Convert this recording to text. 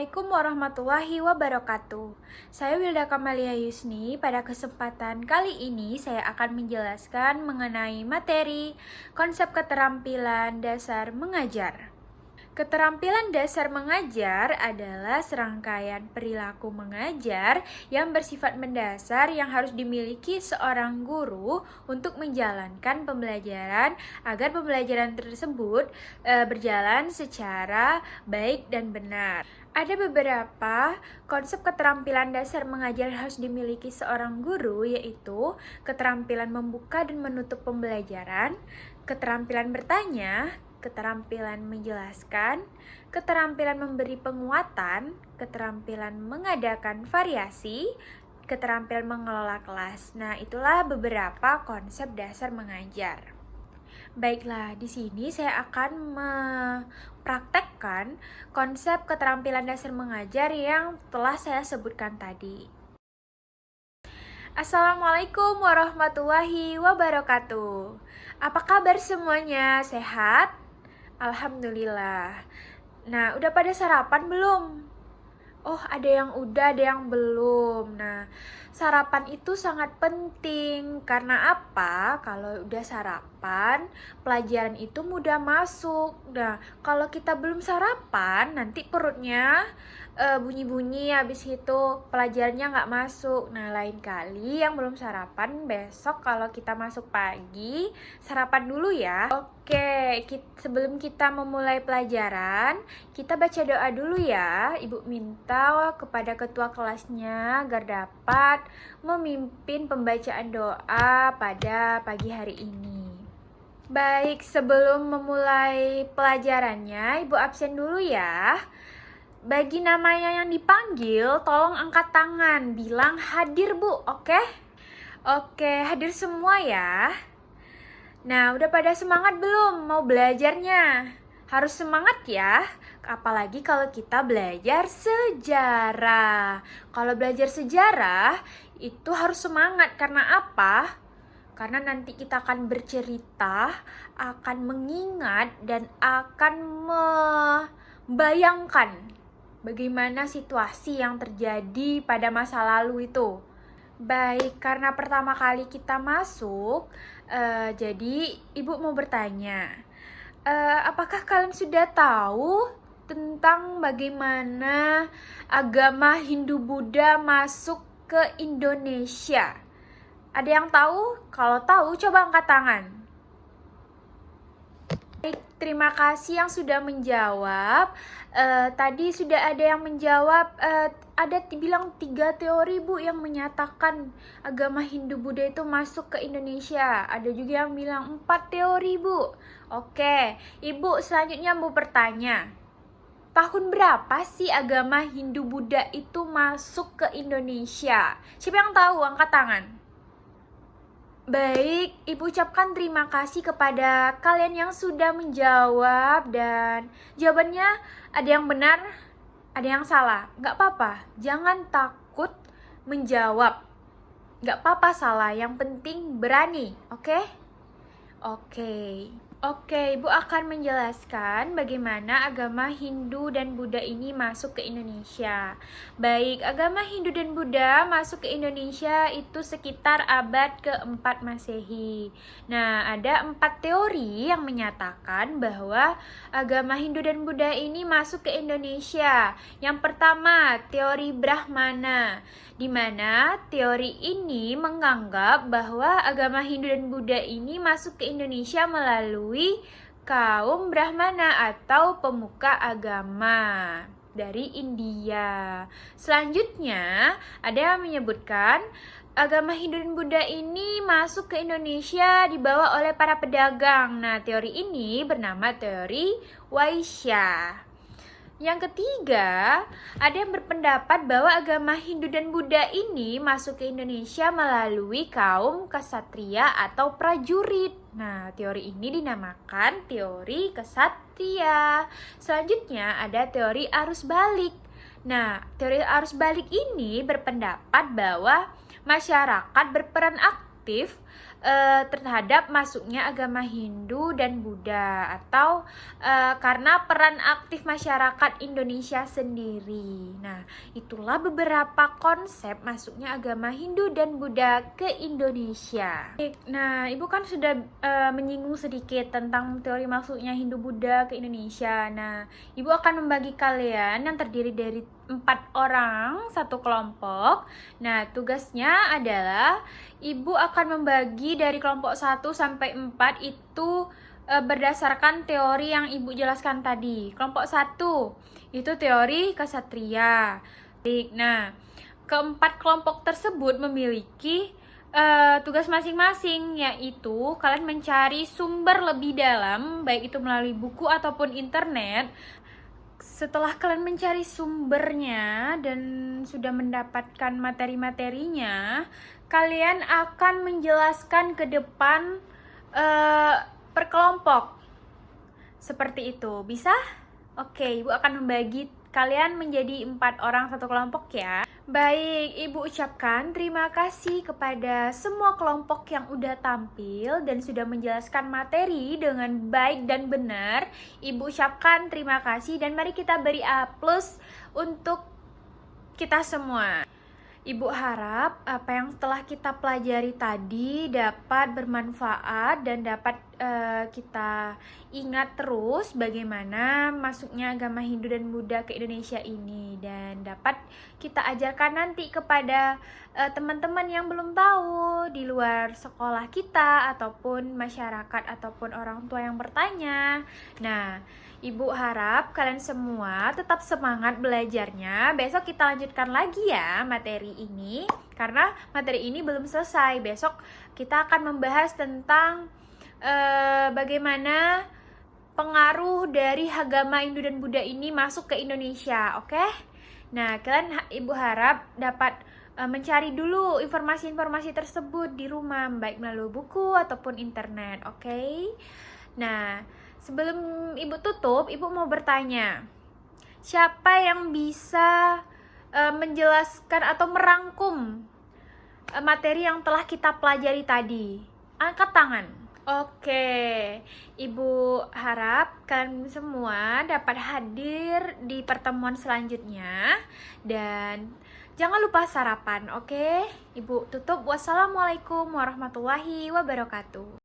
Assalamualaikum warahmatullahi wabarakatuh. Saya Wilda Kamalia Yusni. Pada kesempatan kali ini saya akan menjelaskan mengenai materi konsep keterampilan dasar mengajar. Keterampilan dasar mengajar adalah serangkaian perilaku mengajar yang bersifat mendasar yang harus dimiliki seorang guru untuk menjalankan pembelajaran agar pembelajaran tersebut berjalan secara baik dan benar. Ada beberapa konsep keterampilan dasar mengajar yang harus dimiliki seorang guru, yaitu keterampilan membuka dan menutup pembelajaran, keterampilan bertanya, keterampilan menjelaskan, keterampilan memberi penguatan, keterampilan mengadakan variasi, keterampilan mengelola kelas. Nah, itulah beberapa konsep dasar mengajar. Baiklah, di sini saya akan mempraktekkan konsep keterampilan dasar mengajar yang telah saya sebutkan tadi. Assalamualaikum warahmatullahi wabarakatuh. Apa kabar semuanya? Sehat? Alhamdulillah. Nah, udah pada sarapan belum? Oh, ada yang udah, ada yang belum. Nah, sarapan itu sangat penting. Karena apa? Kalau udah sarapan, pelajaran itu mudah masuk. Nah, kalau kita belum sarapan, nanti perutnya bunyi-bunyi, habis itu pelajarannya nggak masuk. Nah, lain kali yang belum sarapan, besok kalau kita masuk pagi, sarapan dulu ya. Oke, sebelum kita memulai pelajaran, kita baca doa dulu ya. Ibu minta kepada ketua kelasnya agar dapat memimpin pembacaan doa pada pagi hari ini. Baik, sebelum memulai pelajarannya, Ibu absen dulu ya. Bagi namanya yang dipanggil, tolong angkat tangan, bilang hadir Bu, oke? Oke, hadir semua ya. Nah, udah pada semangat belum mau belajarnya? Harus semangat ya, apalagi kalau kita belajar sejarah. Kalau belajar sejarah, itu harus semangat, karena apa? Karena nanti kita akan bercerita, akan mengingat, dan akan membayangkan bagaimana situasi yang terjadi pada masa lalu itu. Baik, karena pertama kali kita masuk, jadi Ibu mau bertanya, apakah kalian sudah tahu tentang bagaimana agama Hindu-Buddha masuk ke Indonesia? Ada yang tahu? Kalau tahu, coba angkat tangan. Baik, terima kasih yang sudah menjawab. Tadi sudah ada yang menjawab, ada bilang 3 teori Bu yang menyatakan agama Hindu-Buddha itu masuk ke Indonesia. Ada juga yang bilang 4 teori Bu. Oke, Ibu selanjutnya mau bertanya. Tahun berapa sih agama Hindu-Buddha itu masuk ke Indonesia? Siapa yang tahu? Angkat tangan. Baik, Ibu ucapkan terima kasih kepada kalian yang sudah menjawab, dan jawabannya ada yang benar, ada yang salah. Nggak apa-apa, jangan takut menjawab. Nggak apa-apa salah, yang penting berani, oke? Oke, Ibu akan menjelaskan bagaimana agama Hindu dan Buddha ini masuk ke Indonesia. Baik, agama Hindu dan Buddha masuk ke Indonesia itu sekitar abad ke-4 Masehi. Nah, ada 4 teori yang menyatakan bahwa agama Hindu dan Buddha ini masuk ke Indonesia. Yang pertama, teori Brahmana, di mana teori ini menganggap bahwa agama Hindu dan Buddha ini masuk ke Indonesia melalui kaum Brahmana atau pemuka agama dari India. Selanjutnya, ada yang menyebutkan agama Hindu dan Buddha ini masuk ke Indonesia dibawa oleh para pedagang. Nah, teori ini bernama teori Waisya. Yang ketiga, ada yang berpendapat bahwa agama Hindu dan Buddha ini masuk ke Indonesia melalui kaum ksatria atau prajurit. Nah, teori ini dinamakan teori ksatria. Selanjutnya ada teori arus balik. Nah, teori arus balik ini berpendapat bahwa masyarakat berperan aktif terhadap masuknya agama Hindu dan Buddha, atau karena peran aktif masyarakat Indonesia sendiri. Nah, itulah beberapa konsep masuknya agama Hindu dan Buddha ke Indonesia. Nah, Ibu kan sudah menyinggung sedikit tentang teori masuknya Hindu Buddha ke Indonesia. Nah, Ibu akan membagi kalian yang terdiri dari 4 orang satu kelompok. Nah, tugasnya adalah Ibu akan membagi dari kelompok 1 sampai 4 itu berdasarkan teori yang Ibu jelaskan tadi. Kelompok 1 itu teori kesatria. Nah, keempat kelompok tersebut memiliki tugas masing-masing, yaitu kalian mencari sumber lebih dalam, baik itu melalui buku ataupun internet. Setelah kalian mencari sumbernya dan sudah mendapatkan materi-materinya, kalian akan menjelaskan ke depan per kelompok. Seperti itu, bisa? Oke, Ibu akan membagi kalian menjadi 4 orang satu kelompok ya. Baik, Ibu ucapkan terima kasih kepada semua kelompok yang udah tampil dan sudah menjelaskan materi dengan baik dan benar. Ibu ucapkan terima kasih dan mari kita beri A+ untuk kita semua. Ibu harap apa yang telah kita pelajari tadi dapat bermanfaat dan dapat kita ingat terus bagaimana masuknya agama Hindu dan Buddha ke Indonesia ini, dan dapat kita ajarkan nanti kepada teman-teman yang belum tahu di luar sekolah kita ataupun masyarakat ataupun orang tua yang bertanya. Nah, Ibu harap kalian semua tetap semangat belajarnya. Besok kita lanjutkan lagi ya materi ini, karena materi ini belum selesai. Besok kita akan membahas tentang bagaimana pengaruh dari agama Hindu dan Buddha ini masuk ke Indonesia, oke? Nah, kalian Ibu harap dapat mencari dulu informasi-informasi tersebut di rumah, baik melalui buku ataupun internet, oke? Nah, sebelum Ibu tutup, Ibu mau bertanya, siapa yang bisa menjelaskan atau merangkum materi yang telah kita pelajari tadi? Angkat tangan. Oke, Ibu harap kalian semua dapat hadir di pertemuan selanjutnya dan jangan lupa sarapan, oke? Ibu tutup. Wassalamualaikum warahmatullahi wabarakatuh.